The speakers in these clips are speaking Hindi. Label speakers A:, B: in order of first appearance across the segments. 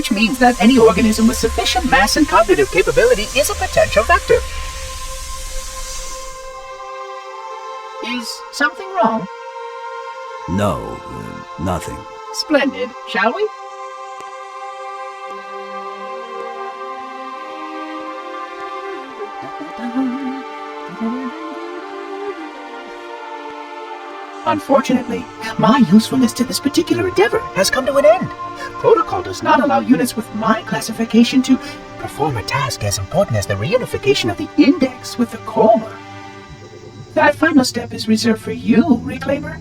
A: which means that any organism with sufficient mass and cognitive capability is a potential vector. Is something wrong?
B: No, nothing.
A: Splendid, shall we? Unfortunately, my usefulness to this particular endeavor has come to an end. Protocol does not allow units with my classification to perform a task as important as the reunification of the index with the core. That final step is reserved for you, Reclaimer.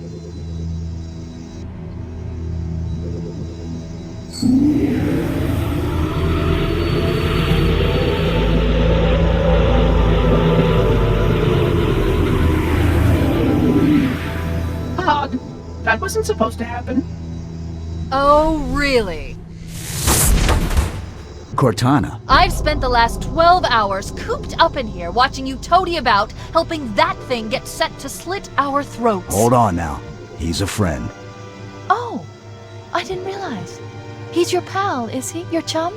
A: Odd. That wasn't supposed to happen.
C: Oh, really?
B: Cortana.
C: I've spent the last 12 hours cooped up in here watching you toady about, helping that thing get set to slit our throats.
B: Hold on now. He's a friend.
C: Oh, I didn't realize. He's your pal, is he? Your chum?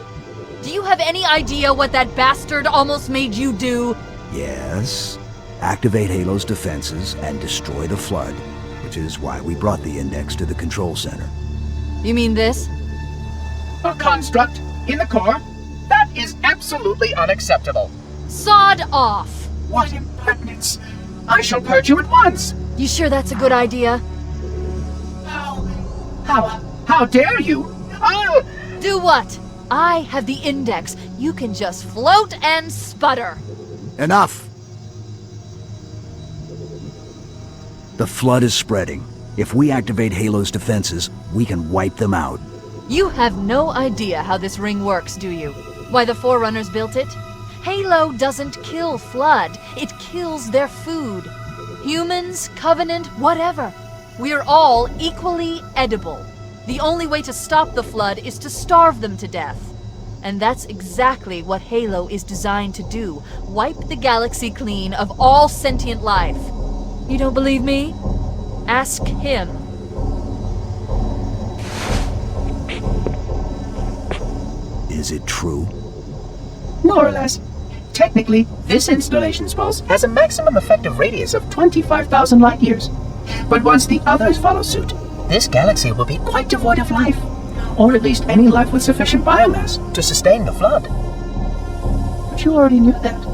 C: Do you have any idea what that bastard almost made you do?
B: Yes. Activate Halo's defenses and destroy the Flood, which is why we brought the index to the control center.
C: You mean this?
A: A construct in the core? That is absolutely unacceptable.
C: Sod off!
A: What impertinence! I shall purge you at once!
C: You sure that's a good idea?
A: How dare you? I'll...
C: Do what? I have the index. You can just float and sputter.
B: Enough! The Flood is spreading. If we activate Halo's defenses, we can wipe them out.
C: You have no idea how this ring works, do you? Why the Forerunners built it? Halo doesn't kill Flood. It kills their food. Humans, Covenant, whatever. We're all equally edible. The only way to stop the Flood is to starve them to death. And that's exactly what Halo is designed to do. Wipe the galaxy clean of all sentient life. You don't believe me? Ask him.
B: Is it true?
A: More or less. Technically, this installation's pulse has a maximum effective radius of 25,000 light years. But once the others follow suit, this galaxy will be quite devoid of life. Or at least any life with sufficient biomass to sustain the Flood. But you already knew that.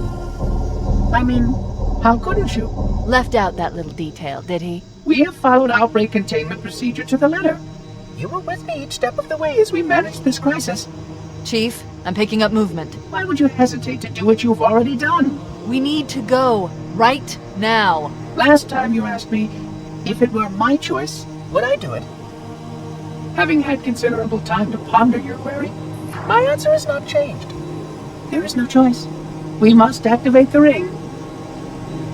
A: I mean, how couldn't you?
C: Left out that little detail, did he?
A: We have followed outbreak containment procedure to the letter. You were with me each step of the way as we managed this crisis.
C: Chief, I'm picking up movement.
A: Why would you hesitate to do what you've already done?
C: We need to go, right now.
A: Last time you asked me, if it were my choice, would I do it? Having had considerable time to ponder your query, my answer has not changed. There is no choice. We must activate the ring.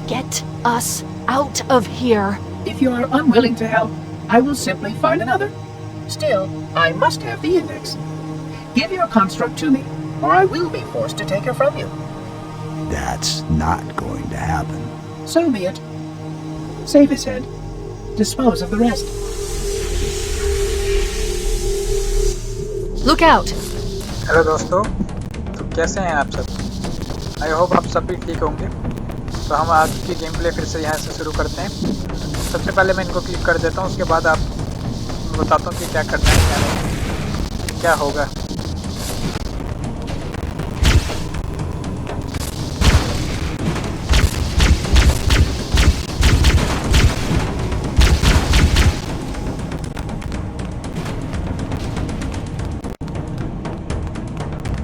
C: Get us out of here.
A: If you are unwilling to help, I will simply find another. Still, I must have the index. Give your construct to me, or I will be forced to take her from you.
B: That's not going to happen.
A: So be it. Save his head. Dispose of the rest.
C: Look out!
D: Hello दोस्तों, तो कैसे हैं आप सब? आई होप आप सब भी ठीक होंगे। तो हम आज की गेम प्ले फिर से यहाँ से शुरू करते हैं। सबसे पहले मैं इनको क्लिक कर देता हूँ, उसके बाद आप बताता हूँ कि क्या करना है, क्या नहीं, क्या होगा।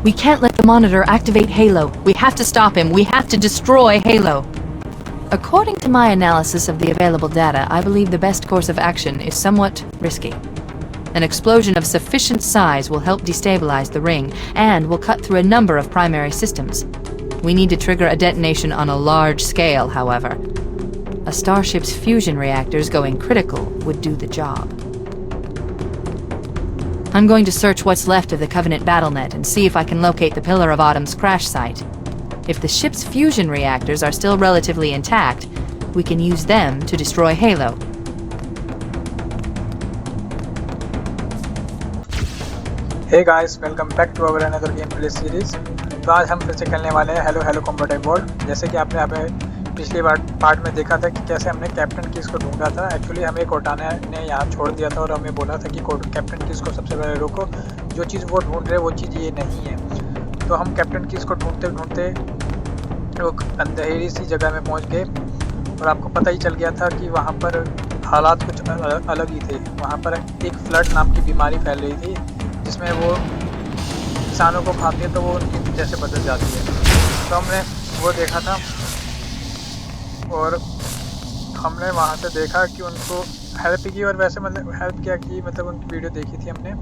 C: We can't let the Monitor activate Halo. We have to stop him. We have to destroy Halo. According to my analysis of the available data, I believe the best course of action is somewhat risky. An explosion of sufficient size will help destabilize the ring, and will cut through a number of primary systems. We need to trigger a detonation on a large scale, however. A starship's fusion reactors going critical would do the job. I'm going to search what's left of the Covenant BattleNet and see if I can locate the Pillar of Autumn's crash site. If the ship's fusion reactors are still relatively intact, we can use them to destroy Halo.
D: Hey guys, welcome back to our another game play series. तो आज हम फिर से खेलने वाले हैं हेलो हेलो कॉम्बैट वर्ल्ड। जैसे कि आपने हमें पिछली बार पार्ट में देखा था कि कैसे हमने कैप्टन कीज को ढूंढा था। एक्चुअली हमें कोर्टाना ने यहाँ छोड़ दिया था और हमें बोला था कि कैप्टन कीज को सबसे पहले रोको, जो चीज़ वो ढूंढ रहे वो चीज़ ये नहीं है। तो हम कैप्टन कीज को ढूंढते ढूंढते एक अंधेरी सी जगह में पहुँच गए और आपको पता ही चल गया था कि वहाँ पर हालात कुछ अलग ही थे। वहाँ पर एक फ्लड नाम की बीमारी फैल रही थी जिसमें वो इंसानों को खाती है तो वो उनकी जैसे बदल जाती है। तो हमने वो देखा था और हमने वहाँ से देखा कि उनको हेल्प की, और वैसे मतलब हेल्प क्या की, मतलब उनकी वीडियो देखी थी हमने,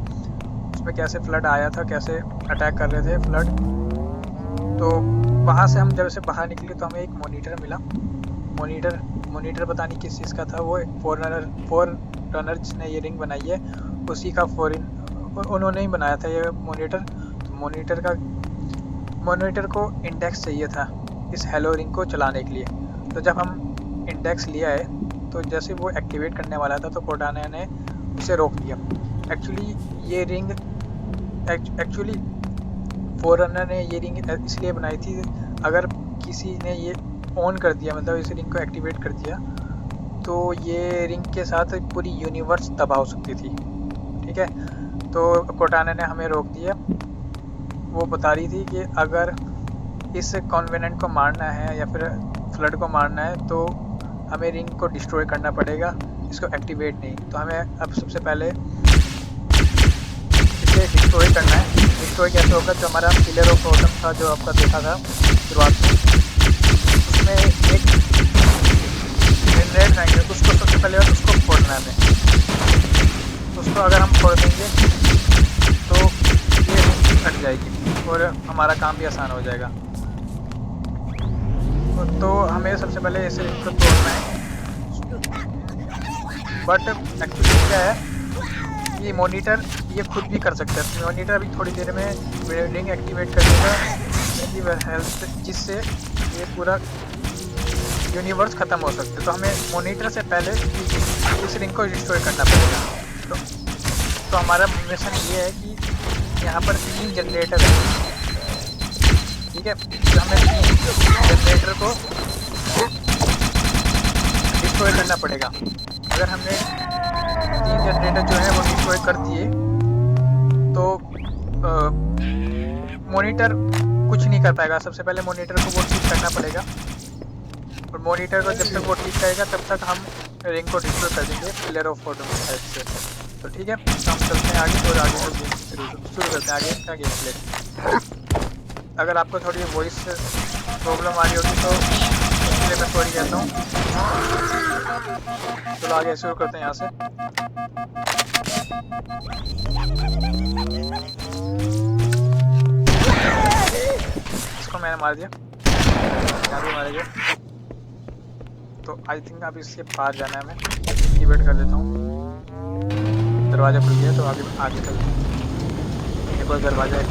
D: उसमें कैसे फ्लड आया था, कैसे अटैक कर रहे थे फ्लड। तो वहाँ से हम जब से बाहर निकले तो हमें एक मॉनिटर मिला। मॉनिटर पता नहीं किस चीज़ का था। वो फोर रनर जिसने ये रिंग बनाई है उसी का उन्होंने ही बनाया था ये मॉनिटर। तो मॉनिटर को इंडेक्स चाहिए था इस हेलो रिंग को चलाने के लिए। तो जब हम इंडेक्स लिया है तो जैसे वो एक्टिवेट करने वाला था तो कोर्टाना ने उसे रोक दिया। एक्चुअली ये रिंग फोर रनर ने ये रिंग इसलिए बनाई थी, अगर किसी ने ये ऑन कर दिया, मतलब इस रिंग को एक्टिवेट कर दिया, तो ये रिंग के साथ पूरी यूनिवर्स तबाह हो सकती थी। ठीक है, तो कोर्टाना ने हमें रोक दिया। वो बता रही थी कि अगर इस कॉन्वेनेंट को मारना है या फिर फ्लड को मारना है तो हमें रिंग को डिस्ट्रॉय करना पड़ेगा, इसको एक्टिवेट नहीं। तो हमें अब सबसे पहले इसे डिस्ट्रॉय करना है। डिस्ट्रॉय कैसे होगा? जो हमारा पिलर ऑफ ऑटम था जो आपका देखा था शुरुआत में, उसमें एक मिनरेट रहेंगे, उसको सबसे पहले उसको फोड़ना है हमें। उसको अगर हम फोड़ देंगे तो ये रिंग कट जाएगी और हमारा काम भी आसान हो जाएगा। तो हमें सबसे पहले इस रिंग को तोड़ना है। बट एक्चुअली क्या है, ये मॉनिटर ये खुद भी कर सकता है। मॉनिटर अभी थोड़ी देर में रिंग एक्टिवेट कर देगा हेल्थ, जिससे ये पूरा यूनिवर्स ख़त्म हो सकता है। तो हमें मॉनिटर से पहले इस रिंग को डिस्ट्रॉय करना पड़ेगा। तो हमारा मिशन ये है कि यहाँ पर 3 जनरेटर है। ठीक है, तो हमें 3 जनरेटर को डिस्ट्रॉय करना पड़ेगा। अगर हमने 3 जनरेटर जो है वो डिस्ट्रॉय कर दिए तो मॉनिटर कुछ नहीं कर पाएगा। सबसे पहले मॉनिटर को वो ठीक करना पड़ेगा और मॉनिटर को जब तक वो ठीक करेगा तब तक हम रिंग को डिस्ट्रॉय कर देंगे पिलर ऑफ ऑटम की हेल्प से। तो ठीक है, तो हम चलते हैं आगे और आगे का गेम शुरू करते हैं आगे का गेम प्ले। अगर आपको थोड़ी वॉइस प्रॉब्लम आ रही होगी तो इसलिए मैं सॉरी कहता हूँ। चलो आगे शुरू करते हैं यहाँ से। इसको मैंने मार दिया, यहाँ भी मारे गए। तो आई थिंक अब इसके पार जाना है, हमें एक्टिवेट कर देता हूँ। दरवाजा खुल गया तो आगे चलते हैं। एक और दरवाजा, इस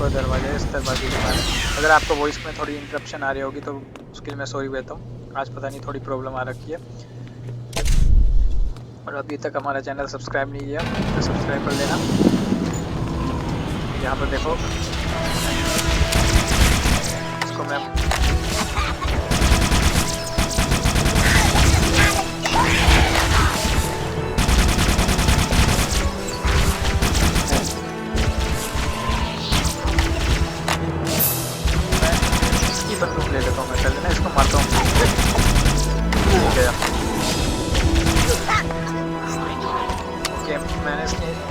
D: दरवाजे के बारे में। अगर आपको वॉइस में थोड़ी इंटरप्शन आ रही होगी तो उसके लिए मैं सॉरी कहता हूँ। आज पता नहीं थोड़ी प्रॉब्लम आ रखी है। और अभी तक हमारा चैनल सब्सक्राइब नहीं किया तो सब्सक्राइब कर लेना। यहाँ पर देखो, इसको मैं बंदूक ले लेता हूँ। मैं पहले ना इसको मारता हूँ।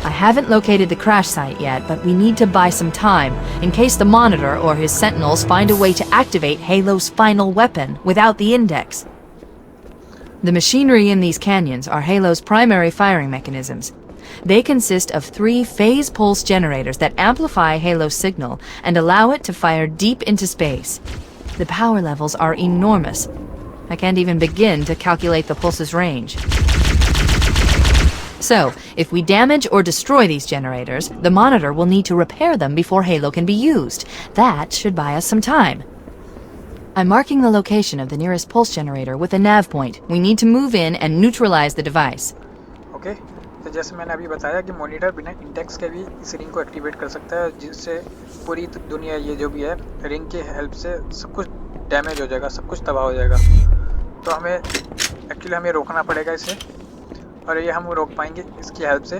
C: I haven't located the crash site yet, but we need to buy some time in case the Monitor or his Sentinels find a way to activate Halo's final weapon without the index. The machinery in these canyons are Halo's primary firing mechanisms. They consist of 3 phase pulse generators that amplify Halo's signal and allow it to fire deep into space. The power levels are enormous. I can't even begin to calculate the pulse's range. So, if we damage or destroy these generators, the Monitor will need to repair them before Halo can be used. That should buy us some time. I'm marking the location of the nearest pulse generator with a nav point. We need to move in and neutralize the device.
D: Okay, तो जैसे मैंने अभी बताया कि मॉनिटर बिना इंडेक्स के भी इस रिंग को एक्टिवेट कर सकता है, जिससे पूरी दुनिया ये जो भी है रिंग की हेल्प से सब कुछ डैमेज हो जाएगा, सब कुछ तबाह हो जाएगा। तो हमें एक्चुअली हमें रोकना पड़ेगा इसे, और ये हम रोक पाएंगे इसकी हेल्प से।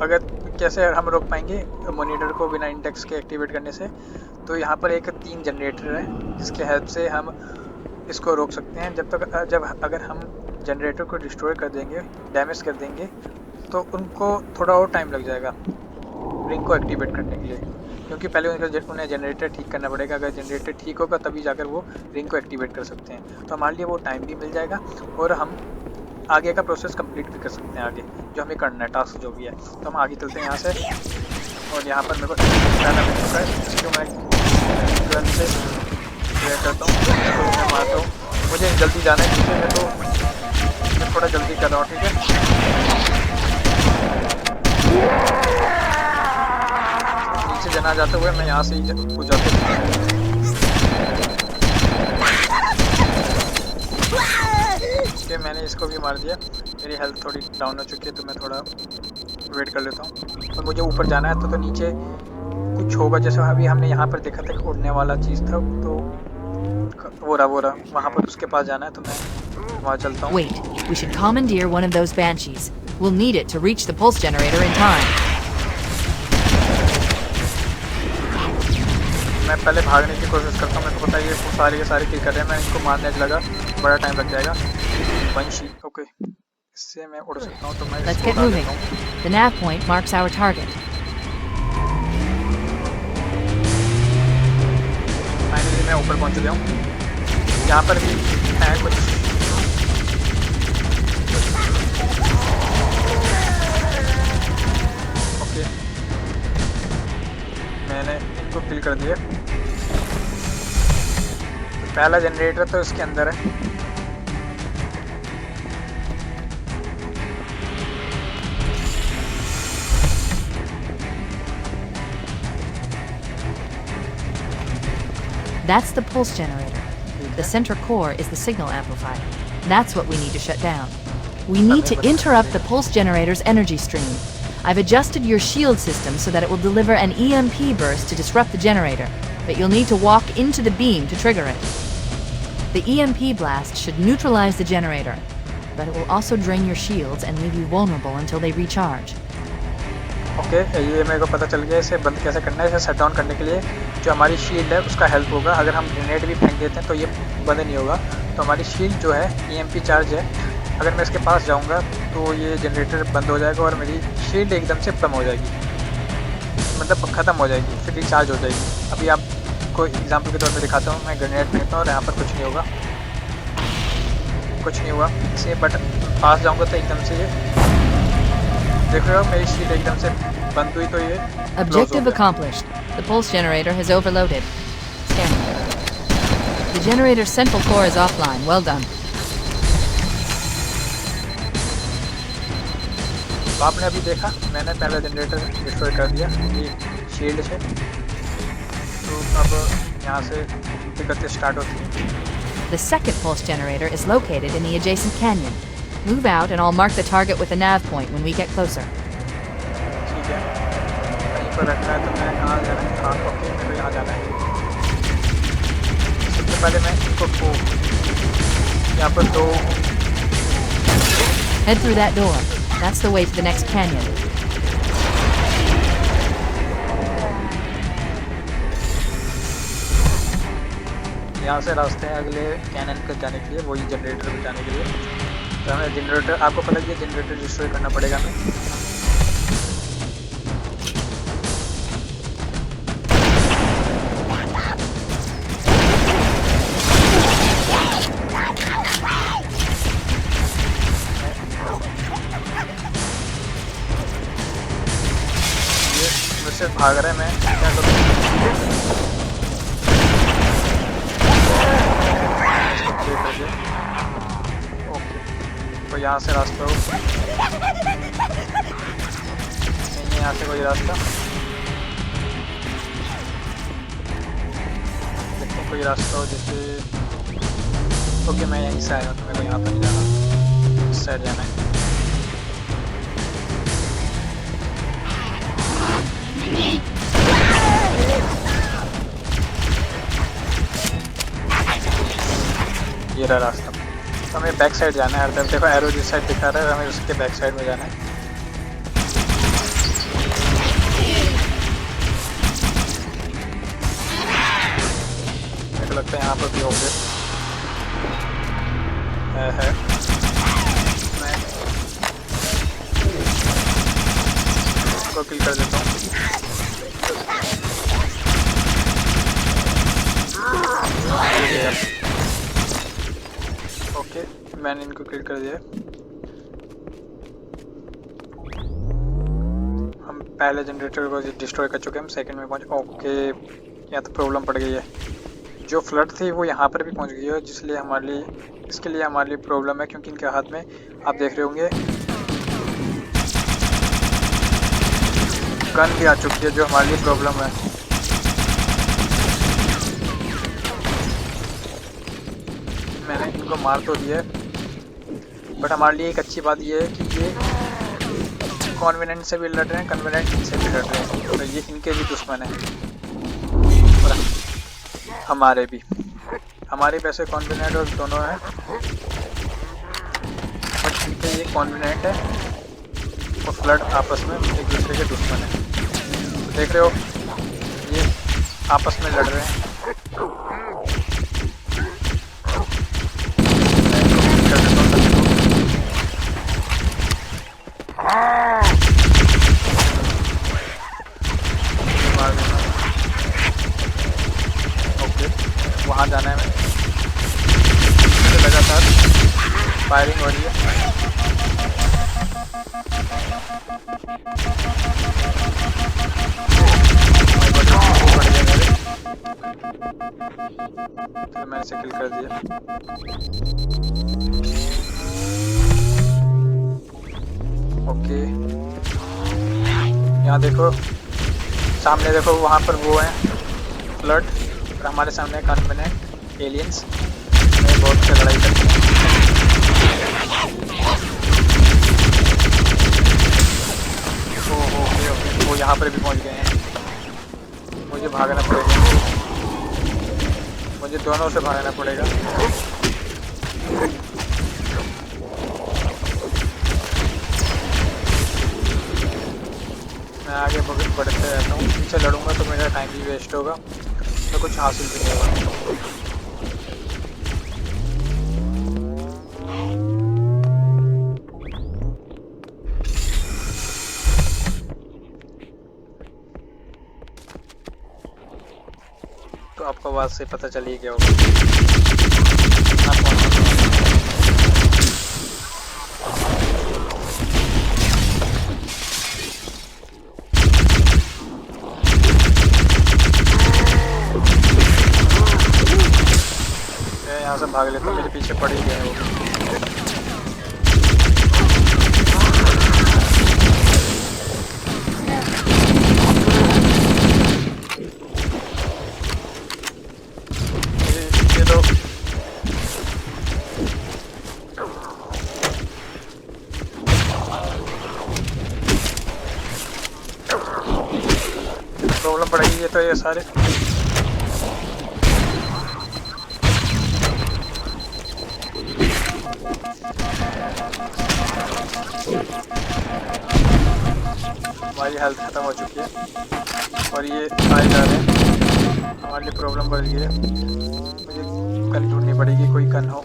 D: अगर कैसे हम रोक पाएंगे मॉनिटर को बिना इंडेक्स के एक्टिवेट करने से, तो यहाँ पर एक 3 जनरेटर है जिसके हेल्प से हम इसको रोक सकते हैं। जब अगर हम जनरेटर को डिस्ट्रॉय कर देंगे, डैमेज कर देंगे, तो उनको थोड़ा और टाइम लग जाएगा रिंग को एक्टिवेट करने के लिए, क्योंकि पहले उन्हें जनरेटर ठीक करना पड़ेगा। अगर जनरेटर ठीक होगा तभी जाकर वो रिंग को एक्टिवेट कर सकते हैं। तो हमारे लिए वो टाइम भी मिल जाएगा और हम आगे का प्रोसेस कंप्लीट भी कर सकते हैं, आगे जो हमें करना है टास्क जो भी है। तो हम आगे चलते हैं यहाँ से, और यहाँ पर मेरे को पहला मिल चुका है जो मैं गन से क्लियर करता हूँ, तो मैं मारता हूँ। मुझे जल्दी जाना है नीचे में, तो मैं थोड़ा जल्दी कर रहा हूँ, ठीक है। नीचे जना जाते हुए मैं यहाँ से ही कूद जाता हूँ। मैंने इसको भी मार दिया। मेरी हेल्थ थोड़ी डाउन हो चुकी है, तो मैं थोड़ा वेट कर लेता हूँ। और मुझे ऊपर जाना है, तो नीचे कुछ होगा, जैसे अभी हमने यहाँ पर देखा था कि उड़ने वाला चीज़ था, तो वो रहा वहाँ पर उसके पास जाना है, तो मैं वहाँ चलता हूँ।
C: Wait, we should commandeer one of those banshees. We'll need it to reach the pulse generator in time.
D: मैं पहले भागने की कोशिश करता हूँ। मेरे को पता है ये सारे के सारे किल कर रहे हैं, मैं इनको मारने लगा बड़ा टाइम लग जाएगा। बंशी, ओके, इससे मैं उड़ सकता हूँ, तो मैं
C: Let's get moving. The nav point marks our target.
D: Finally मैं ऊपर पहुँच गया हूँ। यहाँ पर भी है कुछ, ओके, मैंने इनको किल कर दिया। पहला जनरेटर तो इसके अंदर है।
C: That's the pulse generator. The center core is the signal amplifier. That's what we need to shut down. We need to interrupt the pulse generator's energy stream. I've adjusted your shield system so that it will deliver an EMP burst to disrupt the generator, but you'll need to walk into the beam to trigger it. The EMP blast should neutralize the generator, but it will also drain your shields and leave you vulnerable until they recharge.
D: Okay, ये मेरे को पता चल गया इसे बंद कैसे करना है। इसे शट डाउन करने के लिए जो हमारी शील्ड है उसका हेल्प होगा। अगर हम ग्रेनेड भी फेंक देते हैं तो ये बंद नहीं होगा। तो हमारी शील्ड जो है EMP चार्ज है, अगर मैं इसके पास जाऊंगा तो ये जनरेटर बंद हो जाएगा और मेरी शील्ड एकदम से कम हो जाएगी, मतलब ख़त्म हो जाएगी, फिर रिचार्ज हो जाएगी। अभी आपको एग्जांपल के तौर पे दिखाता हूँ। मैं ग्रेनेड फेंकता हूँ और यहाँ पर कुछ नहीं होगा, कुछ नहीं हुआ। इसे बट पास जाऊँगा तो एकदम से ये देख रहे हो मेरी शील्ड एकदम से बंद हुई, तो ये
C: Objective accomplished. The pulse generator has overloaded. Scanning. The generator's central core is offline. Well done.
D: तो आपने अभी देखा मैंने पहला जनरेटर डिस्ट्रॉय कर दिया ये शील्ड से। तो अब यहाँ से दिक्कतें स्टार्ट होती हैं।
C: The second pulse generator is located in the adjacent canyon. Move out and I'll mark the target with a nav point when we get closer.
D: ठीक है, कहीं पर रखना है तो मैं कहाँ जाना है? हाँ, ओके, मेरे को यहाँ जाना है। सबसे पहले मैं इनको यहाँ पर दो
C: Head through that door. That's the way to the next canyon.
D: यहाँ से रास्ते हैं अगले कैनन पर जाने के लिए, वही जनरेटर पर जाने के लिए। तो हमें जनरेटर, आपको पता है जनरेटर डिस्ट्रॉय करना पड़ेगा हमें। ये मुझसे भाग रहा है, मैं क्या करूँ? तो यहाँ से रास्ता हो नहीं है, यहाँ से कोई रास्ता देखो, कोई रास्ता हो जैसे। ओके, मैं यहीं से आया हूँ तो मेरे को यहाँ पर नहीं जाना, इस साइड जाना है। ये रहा रास्ता। तो हमें बैक साइड जाना है हर तरफ। देखो एरो जिस साइड दिखा रहा है हमें उसके बैक साइड में जाना है। मेरे को लगता है यहाँ पर भी होंगे। है मैं इसको किल कर देता हूँ। ओके मैंने इनको किल कर दिया। हम पहले जनरेटर को डिस्ट्रॉय कर चुके हैं, हम सेकंड में पहुंच। ओके यहाँ तो प्रॉब्लम पड़ गई है। जो फ्लड थी वो यहाँ पर भी पहुंच गई है, जिसलिए हमारे लिए इसके लिए हमारे लिए प्रॉब्लम है, क्योंकि इनके हाथ में आप देख रहे होंगे गन भी आ चुकी है, जो हमारे लिए प्रॉब्लम है। मैंने इनको मार तो दिया है, बट हमारे लिए एक अच्छी बात ये है कि ये कॉन्वेनेंट से भी लड़ रहे हैं, कन्वेनेंट से भी लड़ रहे हैं, तो ये इनके भी दुश्मन है और हमारे भी। हमारे वैसे कॉन्वेनेंट और दोनों हैं, बट इनके ये कॉन्वेनेंट है और फ्लड आपस में एक दूसरे के दुश्मन है। तो देख रहे हो ये आपस में लड़ रहे हैं। ओके वहाँ जाना है हमें। लगातार फायरिंग हो रही है। तो मैंने इसे किल कर दिया। ओके यहाँ देखो सामने देखो, वहाँ पर वो है फ्लड और हमारे सामने कन्वेनेंट एलियंस बहुत से लड़ाई करते हैं। ओके वो यहाँ पर भी पहुँच गए हैं। मुझे भागना पड़ेगा, मुझे दोनों से भागना पड़ेगा। मैं आगे बढ़ते रहता हूँ। पीछे लड़ूंगा तो मेरा टाइम भी वेस्ट होगा, तो कुछ हासिल भी नहीं होगा। तो आपको आवाज़ से पता चलिए क्या होगा। यहाँ से भाग लेता हूँ, मेरे पीछे पड़ ही गए वो। ये तो प्रॉब्लम पड़ेगी। ये तो ये सारे हमारी हेल्थ ख़त्म हो चुकी है और ये आए जा रहे हैं। हमारे लिए प्रॉब्लम बढ़ गई है। मुझे गन ढूंढनी पड़ेगी, कोई गन हो।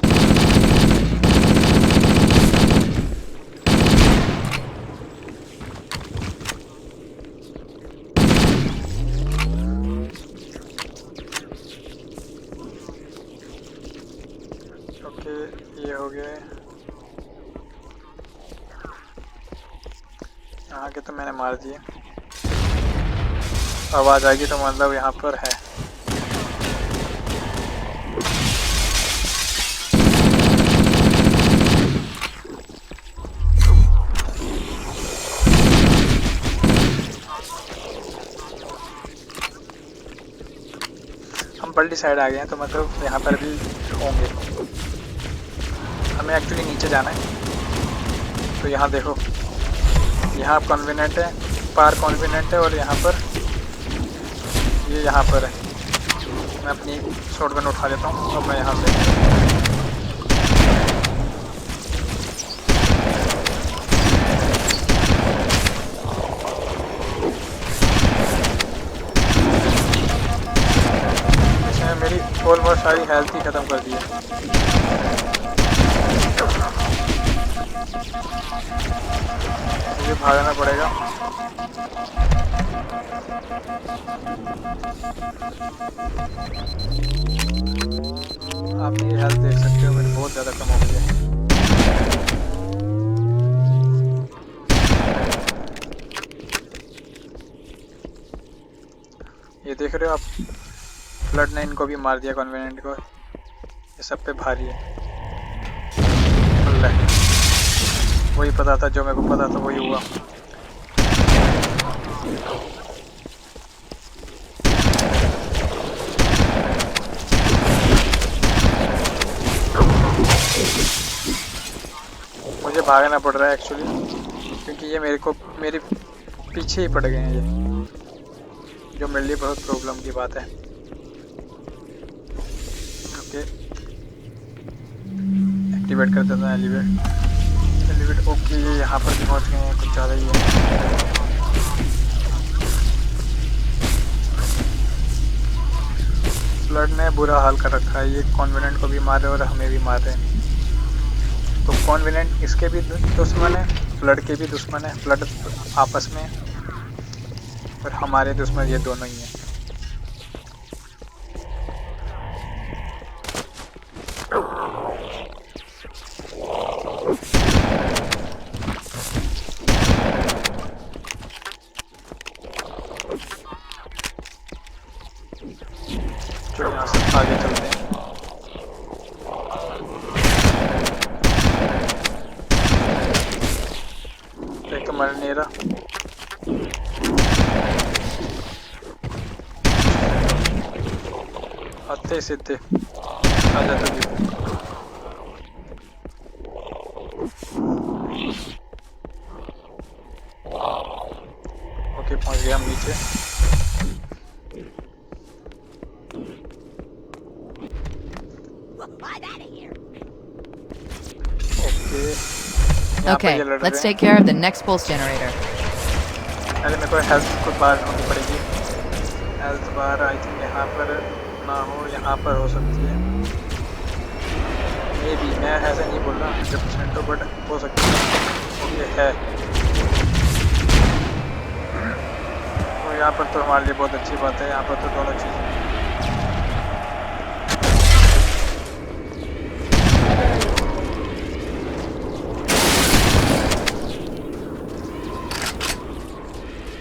D: ओके ये हो गया। यहाँ के तो मैंने मार दिए। आवाज़ आएगी तो मतलब यहाँ पर है। हम पल्टी साइड आ गए हैं, तो मतलब यहाँ पर भी होंगे। हमें एक्चुअली नीचे जाना है। तो यहाँ देखो, यहाँ कॉन्वेनेंट है, पार कॉन्वेनेंट है और यहाँ पर ये यहाँ पर है। मैं अपनी शॉटगन उठा लेता हूँ और मैं यहाँ से इसने मेरी ऑलमोस्ट सारी हेल्थ ही ख़त्म कर दी है। मुझे भागना पड़ेगा। आप ये हेल्थ देख सकते हो, मेरी बहुत ज़्यादा कम हो गई है। ये देख रहे हो आप, फ्लड ने इनको भी मार दिया, कॉन्वेनेंट को। ये सब पे भारी है। वही पता था, जो मेरे को पता था वही हुआ। मुझे भागना पड़ रहा है एक्चुअली, क्योंकि ये मेरे पीछे ही पड़ गए हैं ये, जो मेरे लिए बहुत प्रॉब्लम की बात है। ओके, एक्टिवेट कर देता हूँ एलिवेट। ओके, ये यहाँ पर पहुँच गए हैं, कुछ ज़्यादा ही है। फ्लड ने बुरा हाल कर रखा है। ये कॉन्वेनेंट को भी मार रहे और हमें भी मार रहे हैं। तो कॉन्वेनेंट इसके भी दुश्मन है, फ्लड के भी दुश्मन है। फ्लड आपस में, और हमारे दुश्मन ये दोनों ही हैं। तो यहाँ से आगे चलते हैं। एक तो मर नहीं रहा। आते सीधे आ जाते भी। ओके, पहुंच गया हम नीचे।
C: Okay, let's take care of the next pulse generator.
D: अरे मेरे को हेल्थ को बाहर ढूंढनी पड़ेगी। हेल्थ बार आई थिंक यहाँ पर ना हो, यहाँ पर हो सकती है। मे बी, मैं ऐसा नहीं बोल रहा 100% तो, बट हो सकती है। ओके है, तो यहाँ पर तो हमारे लिए बहुत अच्छी बात है। यहाँ पर तो दोनों चीज़ें।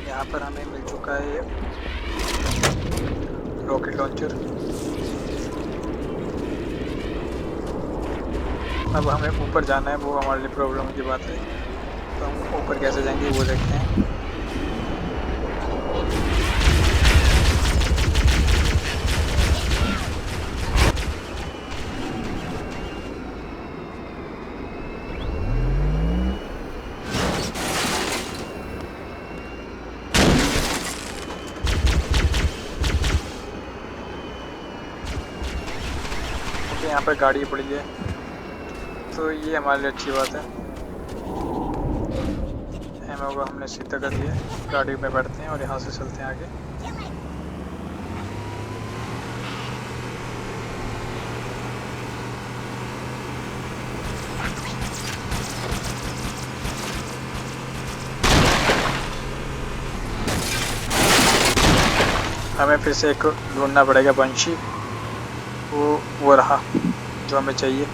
D: यहाँ पर हमें मिल चुका है रॉकेट लॉन्चर। अब हमें ऊपर जाना है, वो हमारे लिए प्रॉब्लम की बात है। तो हम ऊपर कैसे जाएंगे वो देखते हैं। यहाँ पर गाड़ी पड़ी है, तो ये हमारे लिए अच्छी बात है। एमओ को हमने सीधा कर दिया। गाड़ी में बैठते हैं और यहाँ से चलते हैं आगे। हमें फिर से एक ढूंढना पड़ेगा बंशी। वो रहा जो हमें चाहिए।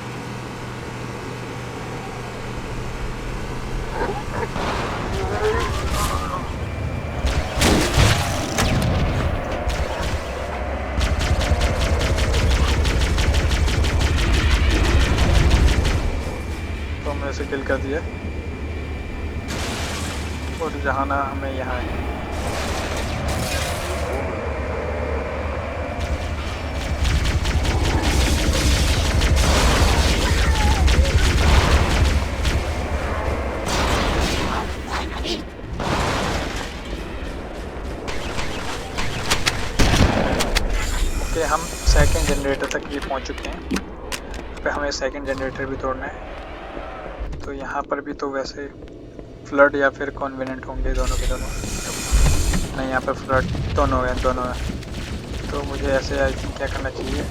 D: तो हमने इसे किल कर दिया और जहाँ ना हमें यहाँ है। ओके, हम सेकंड जनरेटर तक भी पहुंच चुके हैं। पे हमें सेकंड जनरेटर भी तोड़ना है। तो यहाँ पर भी तो वैसे फ्लड या फिर कॉन्वेनेंट होंगे, दोनों के दोनों। नहीं, यहाँ पर फ्लड दोनों हैं, दोनों हैं। तो मुझे ऐसे आई थिंक क्या करना चाहिए,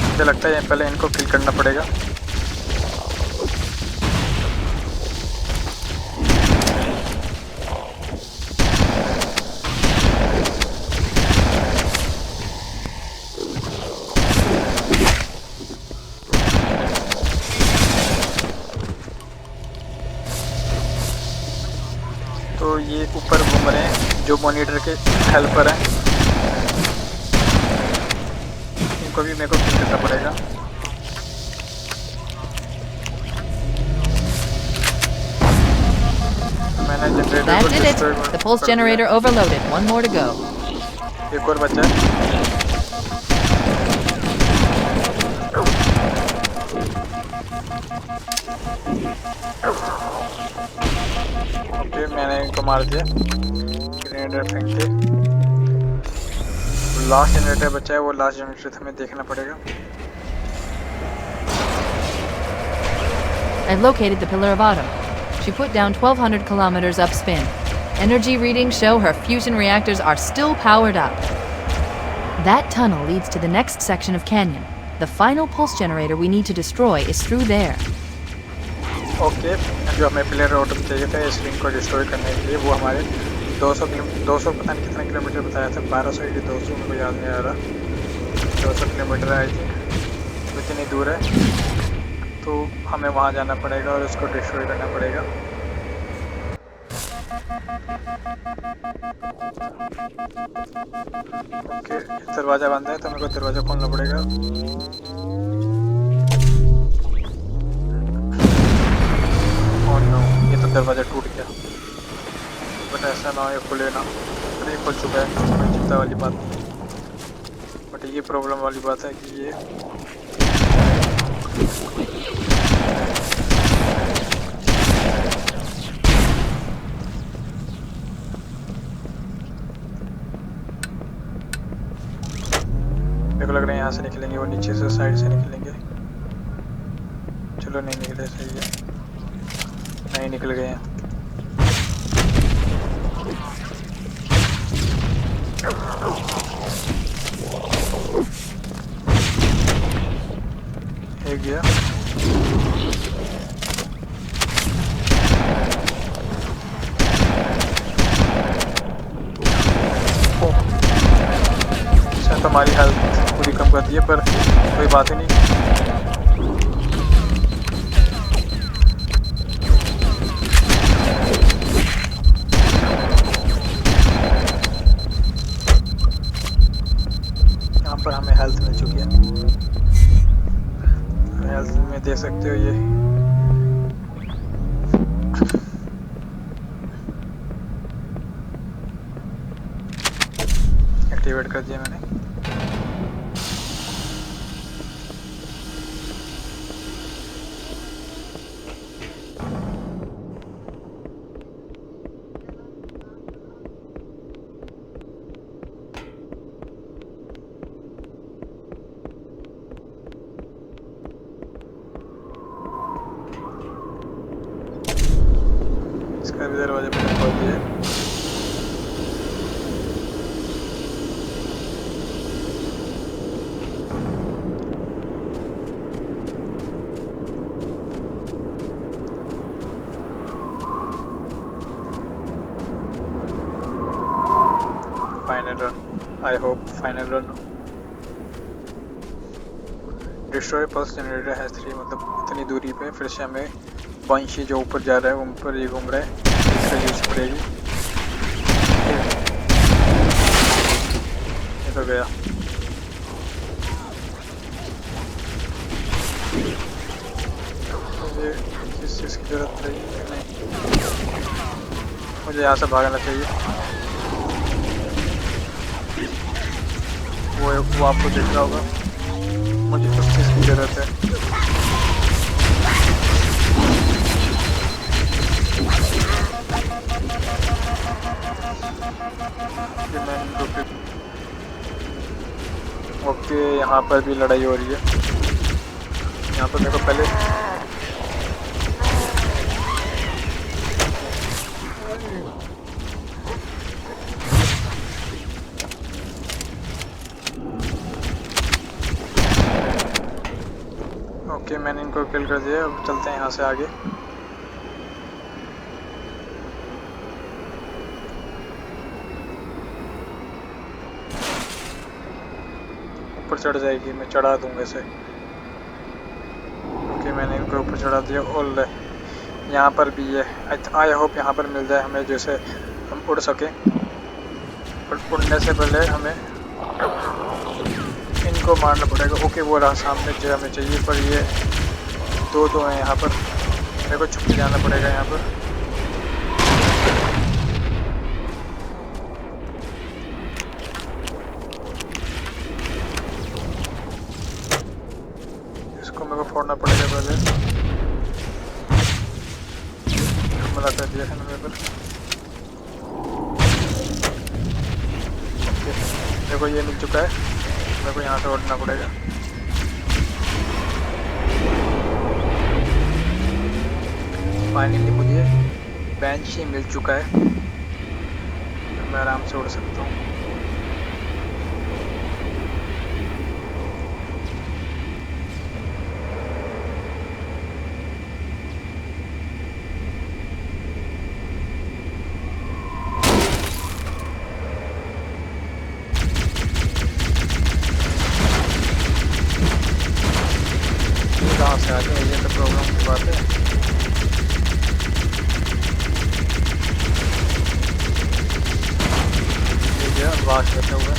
D: मुझे लगता है पहले इनको किल करना पड़ेगा। तो ये ऊपर घूम रहे हैं जो मॉनिटर के हेल्पर हैं, इनको भी मेरे को किल करना पड़ेगा। मैंने जनरेटर
C: That
D: को
C: did it.
D: destroy
C: The pulse
D: कर दिया।
C: generator overloaded. One more to go.
D: एक और बचा है। ओके, मैंने इनको मार दिया ग्रेनेडर फेंक के। लास्ट जनरेटर बचा है, वो लास्ट जनरेटर हमें देखना पड़ेगा।
C: I've located the Pillar of Autumn. She put down 1,200 kilometers upspin. Energy readings show her fusion reactors are still powered up. That tunnel leads to the next section of canyon. The final pulse generator we need to destroy is through there.
D: Okay, जो हमें पिलर ऑटम चाहिए था इस रिंग को डिस्ट्रॉय करने के लिए, वो हमारे 200 पता नहीं कितना किलोमीटर बताया था, 1200 या 200, मेरे को याद नहीं आ रहा। 200 किलोमीटर आई थिंक, इतनी दूर है। तो हमें वहाँ जाना पड़ेगा और उसको डिस्ट्रॉय करना पड़ेगा। ओके, दरवाज़ा बंद है तो मेरे को दरवाज़ा खोलना पड़ेगा। ओह नो, ये तो दरवाज़ा टूट गया। बट ऐसा ना हो ये खुले ना, अरे ये खुल चुका है, कोई चिंता वाली बात नहीं। बट ये प्रॉब्लम वाली बात है कि ये मेरे को लग रहा है यहाँ से निकलेंगे, वो नीचे से साइड से निकलेंगे। चलो नहीं निकले, सही है, नहीं निकल गए हैं। एक गया। शायद हमारी हेल्थ पूरी कम कर दी है, पर कोई बात ही नहीं। यहाँ पर हमें हेल्थ मिल चुकी है, हेल्थ में दे सकते हो ये। एक्टिवेट कर दिया मैंने। इसका भी दरवाजा मैंने खोल दिया। Final run, I hope final run. Destroy pulse generator has 3, मतलब इतनी दूरी पे फिर से हमें बंशी जो ऊपर जा रहा है, ऊपर ये घूम रहा है, इसका यूज पड़ेगी। ये तो गया। मुझे किस चीज़ की जरूरत नहीं, मुझे यहाँ से भागना चाहिए। वो आपको दिख रहा होगा, मुझे उस चीज़ की जरूरत है। ओके, यहाँ पर भी लड़ाई हो रही है। यहाँ पर मेरे को पहले ओके, मैंने इनको किल कर दिया। अब चलते हैं यहाँ से आगे। ऊपर चढ़ जाएगी, मैं चढ़ा दूंगा इसे। ओके, मैंने इनको ऊपर चढ़ा दिया। और यहाँ पर भी है। आई होप यहाँ पर मिल जाए हमें, जैसे हम उड़ सके। पर उड़ने से पहले हमें इनको मारना पड़ेगा। ओके, वो रहा सामने जो हमें चाहिए, पर ये दो हैं यहाँ पर। मेरे को छुप जाना पड़ेगा यहाँ पर। इसको मेरे को फोड़ना पड़ेगा पहले। हमला कर दिया है मेरे पर। ओके, मेरे को ये मिल चुका है। मेरे को यहाँ से उड़ना पड़ेगा। फाइनली मुझे बेंच ही मिल चुका है। मैं आराम से उड़ सकता हूँ। कहाँ से आ गए, ये तो प्रॉब्लम की बात है। वाश करते हुए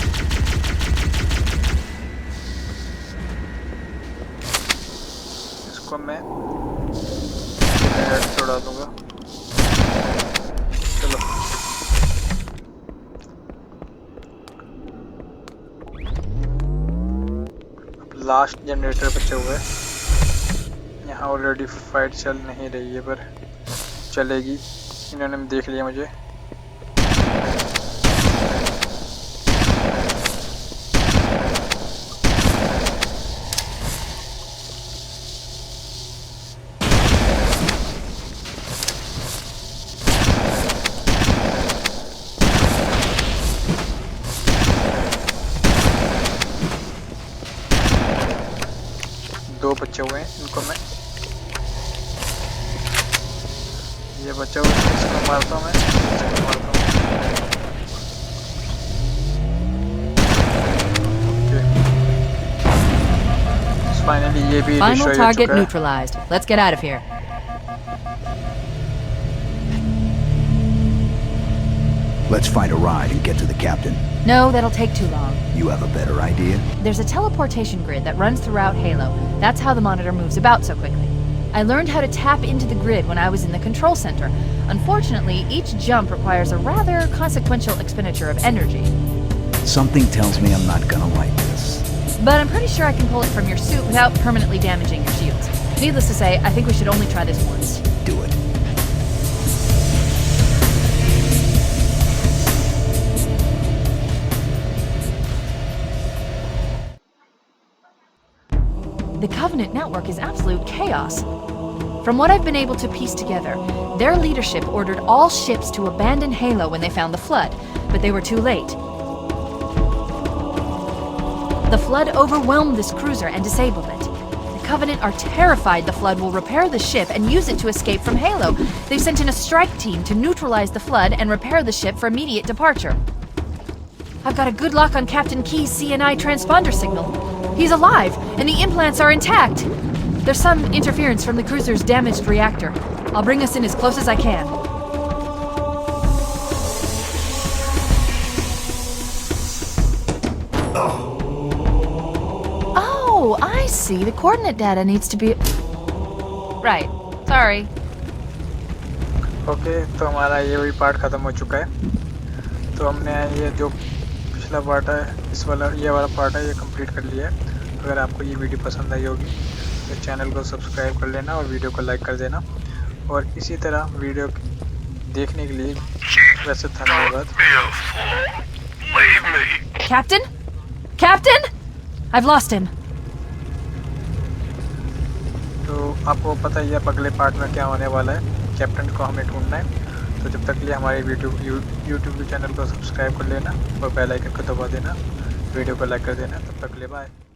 D: इसको मैं छोड़ा दूंगा। चलो, अब लास्ट जनरेटर बचे हुए हैं। यहाँ ऑलरेडी फाइट चल नहीं रही है, पर चलेगी। इन्होंने देख लिया मुझे। दो बचे हुए हैं, इनको मैं ये बचा हुआ है, इसको मारता हूँ मैं, इसको मारता हूँ। ओके, फाइनली ये भी
C: Final target neutralized. Let's get out of here.
B: Let's find a ride and get to the captain.
C: No, that'll take too long.
B: You have a better idea?
C: There's a teleportation grid that runs throughout Halo. That's how the monitor moves about so quickly. I learned how to tap into the grid when I was in the control center. Unfortunately, each jump requires a rather consequential expenditure of energy.
B: Something tells me I'm not gonna like this.
C: But I'm pretty sure I can pull it from your suit without permanently damaging your shields. Needless to say, I think we should only try this once.
B: Do it.
C: The Covenant network is absolute chaos. From what I've been able to piece together, their leadership ordered all ships to abandon Halo when they found the Flood, but they were too late. The Flood overwhelmed this cruiser and disabled it. The Covenant are terrified the Flood will repair the ship and use it to escape from Halo. They've sent in a strike team to neutralize the Flood and repair the ship for immediate departure. I've got a good lock on Captain Key's CNI transponder signal. He's alive, and the implants are intact. There's some interference from the cruiser's damaged reactor. I'll bring us in as close as I can. Oh, I see. The coordinate data needs to be... Right. Sorry.
D: Okay, तो हमारा ये वही पार्ट ख़त्म हो चुका है। तो हमने ये जो पिछला पार्ट है, इस वाला ये वाला पार्ट है, ये कंप्लीट कर लिया है। अगर आपको ये वीडियो पसंद आई होगी तो चैनल को सब्सक्राइब कर लेना और वीडियो को लाइक कर देना। और इसी तरह वीडियो देखने के लिए वैसे धन्यवाद।
C: Captain? Captain? I've lost him.
D: तो आपको पता ही है अगले पार्ट में क्या होने वाला है। कैप्टन को हमें ढूंढना है। तो जब तक के लिए हमारे यूट्यूब चैनल को सब्सक्राइब कर लेना और बेल आइकन को दबा देना, वीडियो को लाइक कर देना। तब तक के लिए बाय।